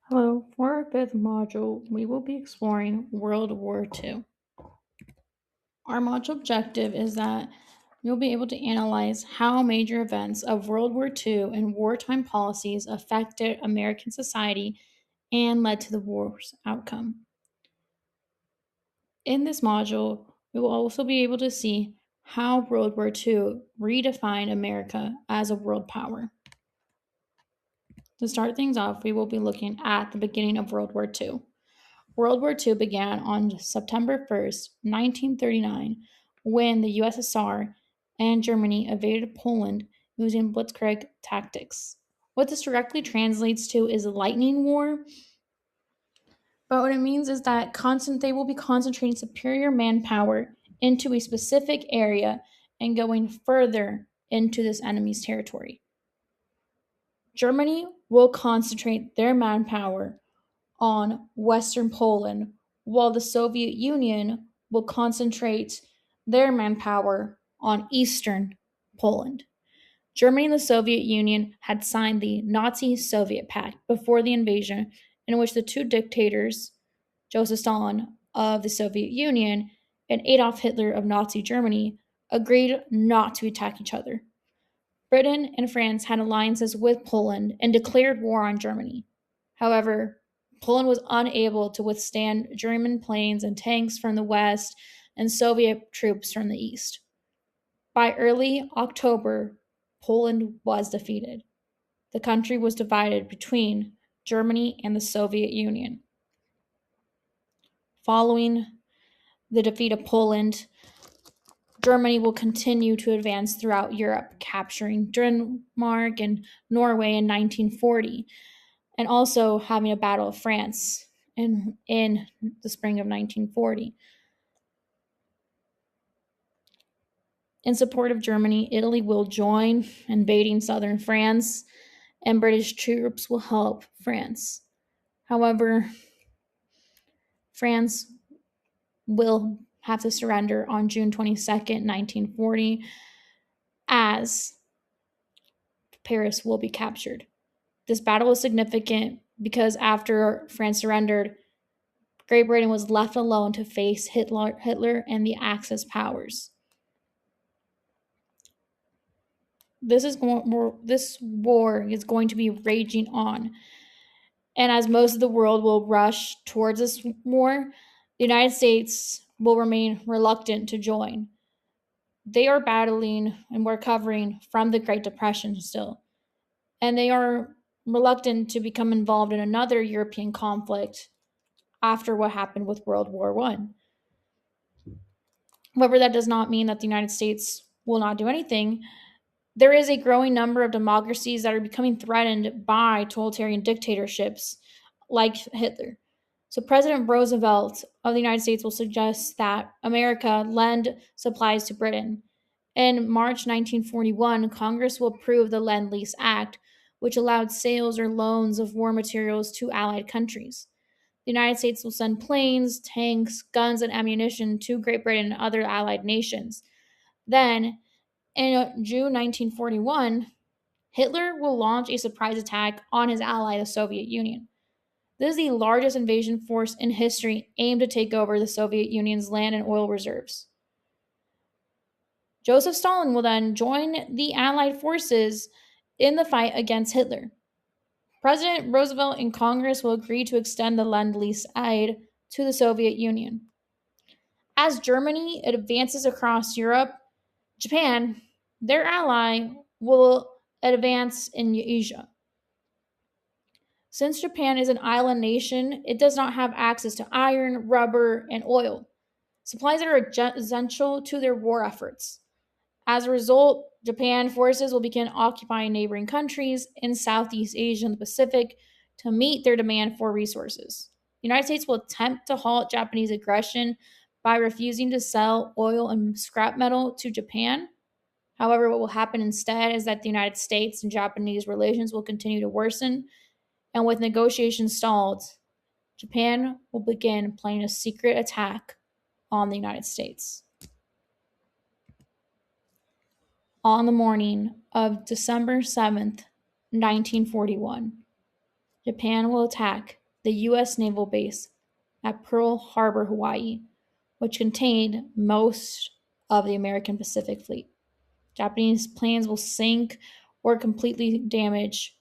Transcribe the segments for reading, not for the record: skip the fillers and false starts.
Hello, for our fifth module, we will be exploring World War II. Our module objective is that you'll be able to analyze how major events of World War II and wartime policies affected American society and led to the war's outcome. In this module, we will also be able to see how World War II redefined America as a world power. To start things off, we will be looking at the beginning of World War II. World War II began on September 1st, 1939, when the USSR and Germany invaded Poland using blitzkrieg tactics. What this directly translates to is lightning war, but what it means is that they will be concentrating superior manpower into a specific area and going further into this enemy's territory. Germany will concentrate their manpower on Western Poland, while the Soviet Union will concentrate their manpower on Eastern Poland. Germany and the Soviet Union had signed the Nazi Soviet Pact before the invasion, in which the two dictators, Joseph Stalin of the Soviet Union and Adolf Hitler of Nazi Germany, agreed not to attack each other. Britain and France had alliances with Poland and declared war on Germany. However, Poland was unable to withstand German planes and tanks from the west and Soviet troops from the east. By early October, Poland was defeated. The country was divided between Germany and the Soviet Union. Following the defeat of Poland, Germany will continue to advance throughout Europe, capturing Denmark and Norway in 1940, and also having a Battle of France in the spring of 1940. In support of Germany, Italy will join invading southern France, and British troops will help France. However, France will have to surrender on June 22nd, 1940, as Paris will be captured. This battle was significant because after France surrendered, Great Britain was left alone to face Hitler and the Axis powers. This war is going to be raging on. And as most of the world will rush towards this war, the United States will remain reluctant to join. They are battling and recovering from the Great Depression still. And they are reluctant to become involved in another European conflict after what happened with World War I. However, that does not mean that the United States will not do anything. There is a growing number of democracies that are becoming threatened by totalitarian dictatorships like Hitler. So, President Roosevelt of the United States will suggest that America lend supplies to Britain. In March 1941, Congress will approve the Lend Lease Act, which allowed sales or loans of war materials to Allied countries. The United States will send planes, tanks, guns, and ammunition to Great Britain and other Allied nations. Then, in June 1941, Hitler will launch a surprise attack on his ally, the Soviet Union. This is the largest invasion force in history aimed to take over the Soviet Union's land and oil reserves. Joseph Stalin will then join the Allied forces in the fight against Hitler. President Roosevelt and Congress will agree to extend the Lend-Lease aid to the Soviet Union. As Germany advances across Europe, Japan, their ally, will advance in Asia. Since Japan is an island nation, it does not have access to iron, rubber, and oil, supplies that are essential to their war efforts. As a result, Japan forces will begin occupying neighboring countries in Southeast Asia and the Pacific to meet their demand for resources. The United States will attempt to halt Japanese aggression by refusing to sell oil and scrap metal to Japan. However, what will happen instead is that the United States and Japanese relations will continue to worsen, and with negotiations stalled, Japan will begin planning a secret attack on the United States. On the morning of December 7th, 1941, Japan will attack the U.S. naval base at Pearl Harbor, Hawaii, which contained most of the American Pacific Fleet. Japanese planes will sink or completely damage,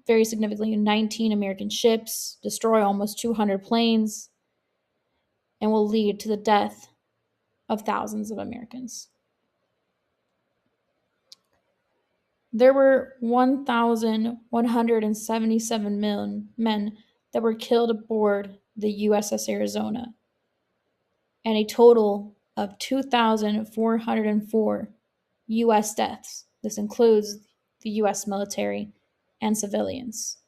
very significantly, 19 American ships, destroy almost 200 planes, and will lead to the death of thousands of Americans. There were 1,177 men that were killed aboard the USS Arizona, and a total of 2,404 U.S. deaths. This includes the U.S. military and civilians.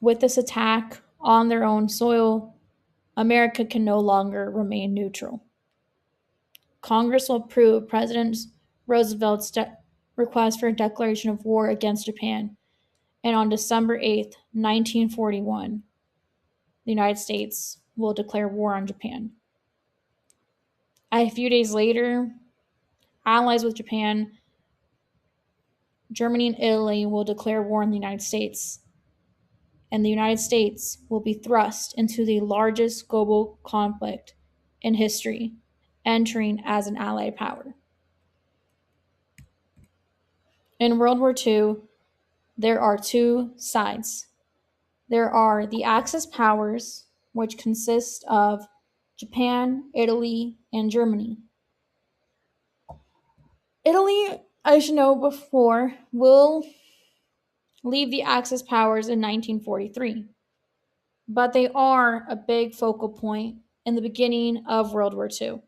With this attack on their own soil, America can no longer remain neutral. Congress will approve President Roosevelt's request for a declaration of war against Japan, and on December 8th, 1941, the United States will declare war on Japan. A few days later, allies with Japan, Germany and Italy will declare war on the United States, and the United States will be thrust into the largest global conflict in history, entering as an allied power. In World War II, there are two sides. There are the Axis powers, which consist of Japan, Italy, and Germany. Italy, I should know before, will leave the Axis powers in 1943, but they are a big focal point in the beginning of World War II.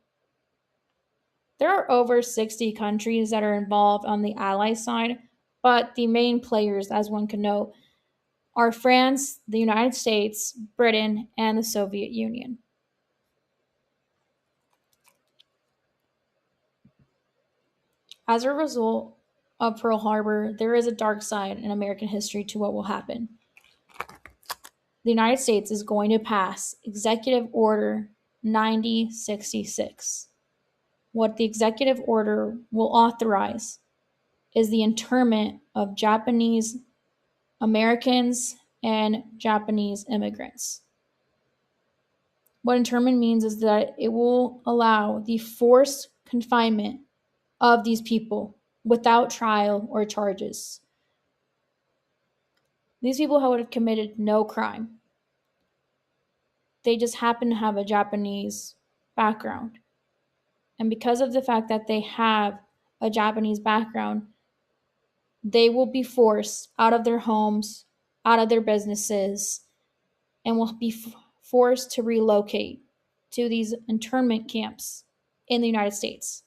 There are over 60 countries that are involved on the Allied side, but the main players, as one can know, are France, the United States, Britain, and the Soviet Union. As a result of Pearl Harbor, there is a dark side in American history to what will happen. The United States is going to pass Executive Order 9066. What the executive order will authorize is the internment of Japanese Americans and Japanese immigrants. What internment means is that it will allow the forced confinement of these people without trial or charges. These people would have committed no crime. They just happen to have a Japanese background. And because of the fact that they have a Japanese background, they will be forced out of their homes, out of their businesses, and will be forced to relocate to these internment camps in the United States.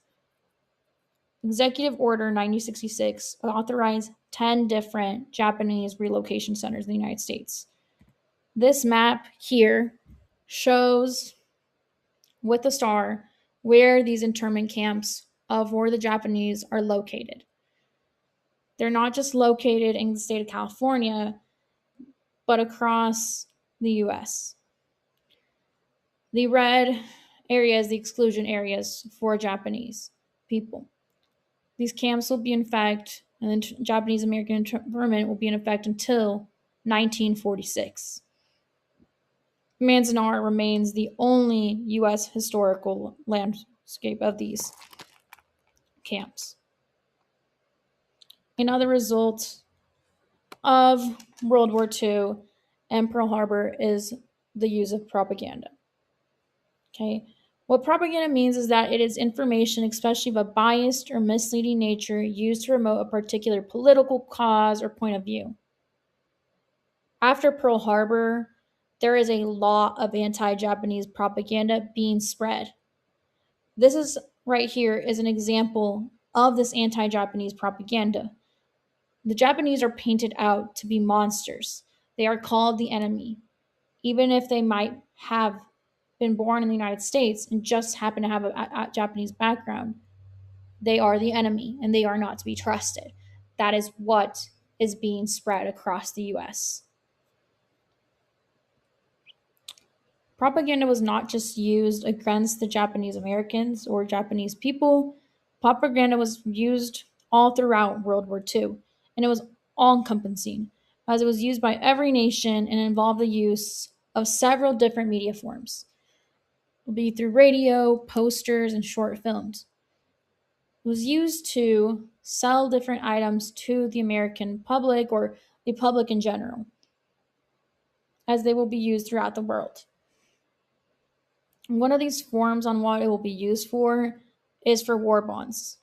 Executive Order 9066 authorized 10 different Japanese relocation centers in the United States. This map here shows with the star where these internment camps of where the Japanese are located. They're not just located in the state of California, but across the U.S. The red area is the exclusion areas for Japanese people. These camps will be in effect, and the Japanese American internment will be in effect until 1946. Manzanar remains the only U.S. historical landscape of these camps. Another result of World War II and Pearl Harbor is the use of propaganda. Okay, what propaganda means is that it is information, especially of a biased or misleading nature, used to promote a particular political cause or point of view. After Pearl Harbor, there is a lot of anti-Japanese propaganda being spread. This is right here is an example of this anti-Japanese propaganda. The Japanese are painted out to be monsters. They are called the enemy, even if they might have been born in the United States and just happen to have a Japanese background. They are the enemy and they are not to be trusted. That is what is being spread across the U.S. Propaganda was not just used against the Japanese Americans or Japanese people. Propaganda was used all throughout World War II, and it was all-encompassing, as it was used by every nation and involved the use of several different media forms. It will be through radio, posters, and short films. It was used to sell different items to the American public or the public in general, as they will be used throughout the world. One of these forms on what it will be used for is for war bonds.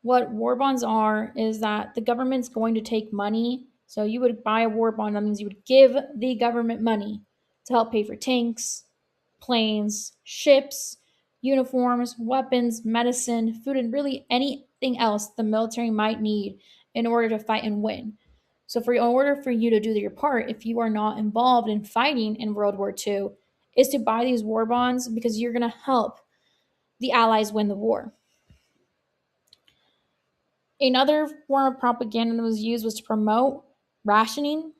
What war bonds are is that the government's going to take money. So you would buy a war bond, that means you would give the government money to help pay for tanks, planes, ships, uniforms, weapons, medicine, food, and really anything else the military might need in order to fight and win. So, in order for you to do your part, if you are not involved in fighting in World War II, is to buy these war bonds because you're going to help the Allies win the war. Another form of propaganda that was used was to promote rationing.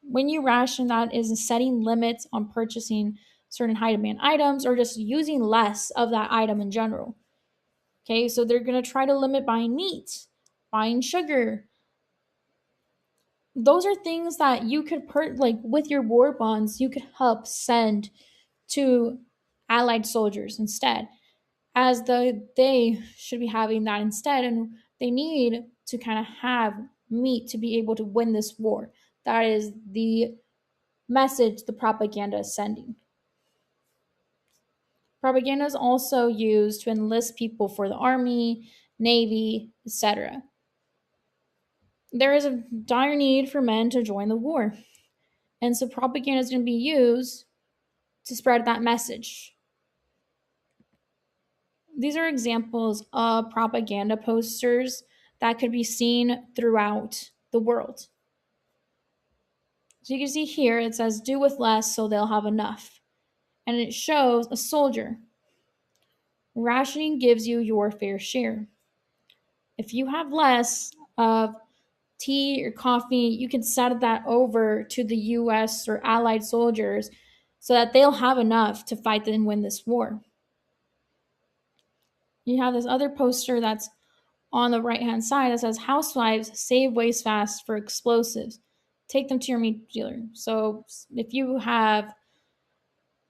When you ration, that is setting limits on purchasing certain high demand items or just using less of that item in general. Okay, so they're going to try to limit buying meat, buying sugar. Those are things that you could like with your war bonds, you could help send to Allied soldiers instead, as they should be having that instead, and they need to kind of have meat to be able to win this war. That is the message the propaganda is sending. Propaganda is also used to enlist people for the army, navy, etc. There is a dire need for men to join the war, and so propaganda is going to be used to spread that message. These are examples of propaganda posters that could be seen throughout the world. So you can see here it says, do with less so they'll have enough. And it shows a soldier. Rationing gives you your fair share. If you have less of tea or coffee, you can send that over to the US or Allied soldiers so that they'll have enough to fight and win this war. You have this other poster that's on the right hand side that says, housewives save waste fast for explosives. Take them to your meat dealer. So if you have,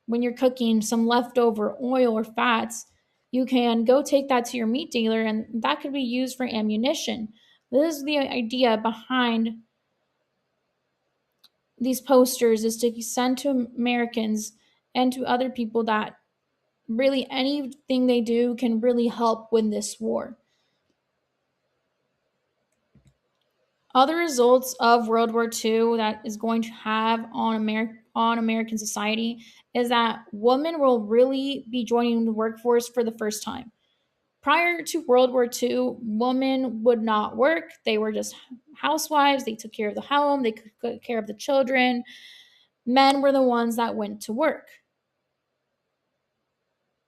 when you're cooking, some leftover oil or fats, you can go take that to your meat dealer and that could be used for ammunition. This is the idea behind these posters, is to send to Americans and to other people that really anything they do can really help win this war. Other results of World War II that is going to have on American society is that women will really be joining the workforce for the first time. Prior to World War II, women would not work. They were just housewives. They took care of the home. They took care of the children. Men were the ones that went to work.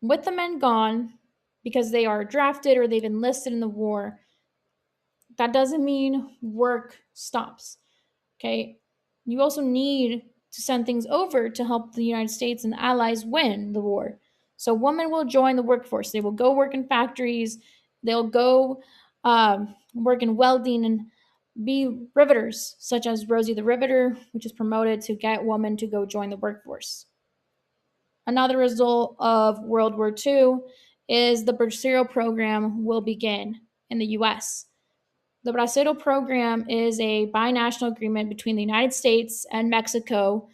With the men gone, because they are drafted or they've enlisted in the war, that doesn't mean work stops. Okay. You also need to send things over to help the United States and the Allies win the war. So women will join the workforce. They will go work in factories. They'll go work in welding and be riveters, such as Rosie the Riveter, which is promoted to get women to go join the workforce. Another result of World War II is the Bracero program will begin in the U.S. The Bracero program is a binational agreement between the United States and Mexico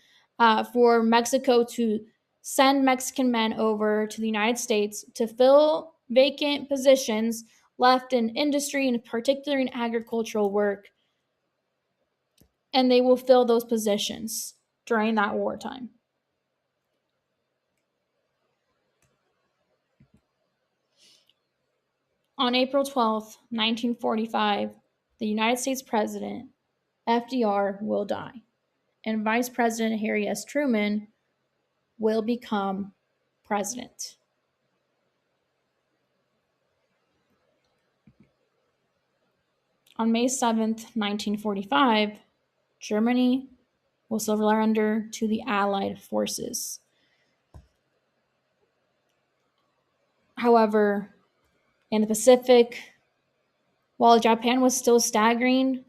for Mexico to send Mexican men over to the United States to fill vacant positions left in industry, and particularly in agricultural work. And they will fill those positions during that wartime. On April 12th, 1945, the United States President, FDR, will die, and Vice President Harry S. Truman will become president. On May 7th, 1945, Germany will surrender to the Allied forces. However, in the Pacific, while Japan was still staggering,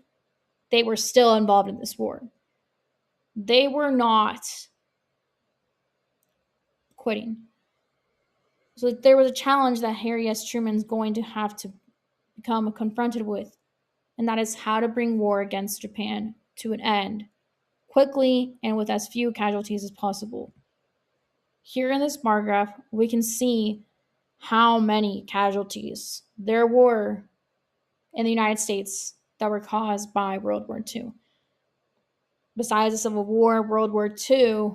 they were still involved in this war. They were not quitting. So there was a challenge that Harry S. Truman's going to have to become confronted with, and that is how to bring war against Japan to an end quickly and with as few casualties as possible. Here in this bar graph, we can see how many casualties there were in the United States that were caused by World War II. Besides the Civil War, World War II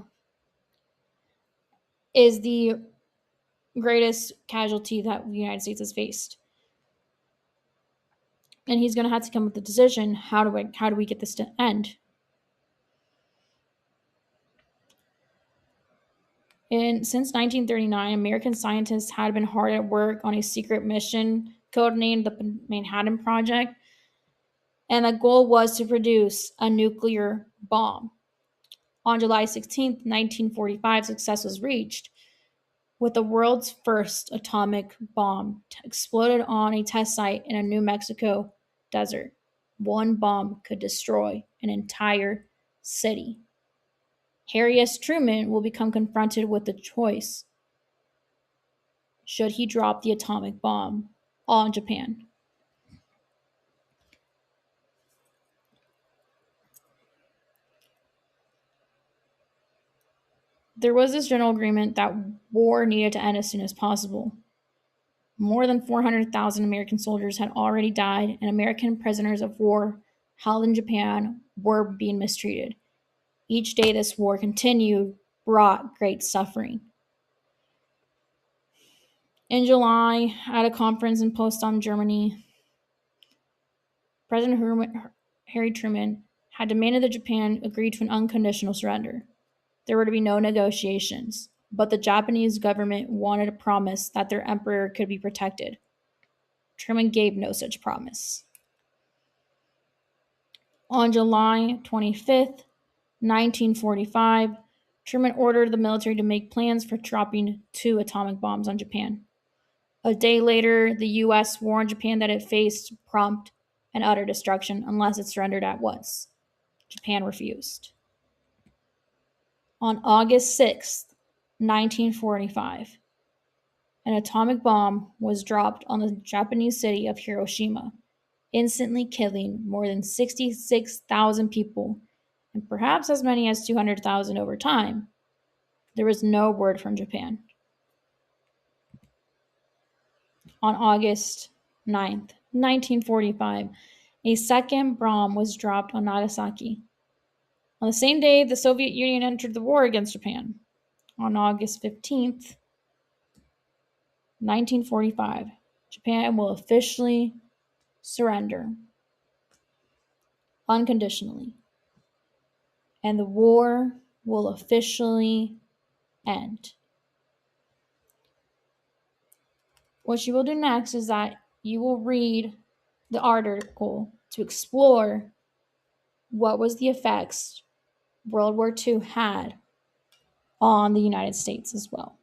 is the greatest casualty that the United States has faced. And he's going to have to come with a decision. How do we get this to end? And since 1939, American scientists had been hard at work on a secret mission codenamed the Manhattan Project, and the goal was to produce a nuclear bomb. On July 16, 1945, success was reached with the world's first atomic bomb exploded on a test site in a New Mexico desert. One bomb could destroy an entire city. Harry S. Truman will become confronted with the choice. Should he drop the atomic bomb on Japan? There was this general agreement that war needed to end as soon as possible. More than 400,000 American soldiers had already died, and American prisoners of war held in Japan were being mistreated. Each day this war continued brought great suffering. In July, at a conference in Potsdam, Germany, President Harry Truman had demanded that Japan agree to an unconditional surrender. There were to be no negotiations, but the Japanese government wanted a promise that their emperor could be protected. Truman gave no such promise. On July 25th, 1945, Truman ordered the military to make plans for dropping 2 atomic bombs on Japan. A day later, the U.S. warned Japan that it faced prompt and utter destruction unless it surrendered at once. Japan refused. On August 6th, 1945, an atomic bomb was dropped on the Japanese city of Hiroshima, instantly killing more than 66,000 people and perhaps as many as 200,000 over time. There was no word from Japan. On August 9th, 1945, a second bomb was dropped on Nagasaki. On the same day, the Soviet Union entered the war against Japan. On August 15th, 1945, Japan will officially surrender unconditionally, and the war will officially end. What you will do next is that you will read the article to explore what was the effects World War II had on the United States as well.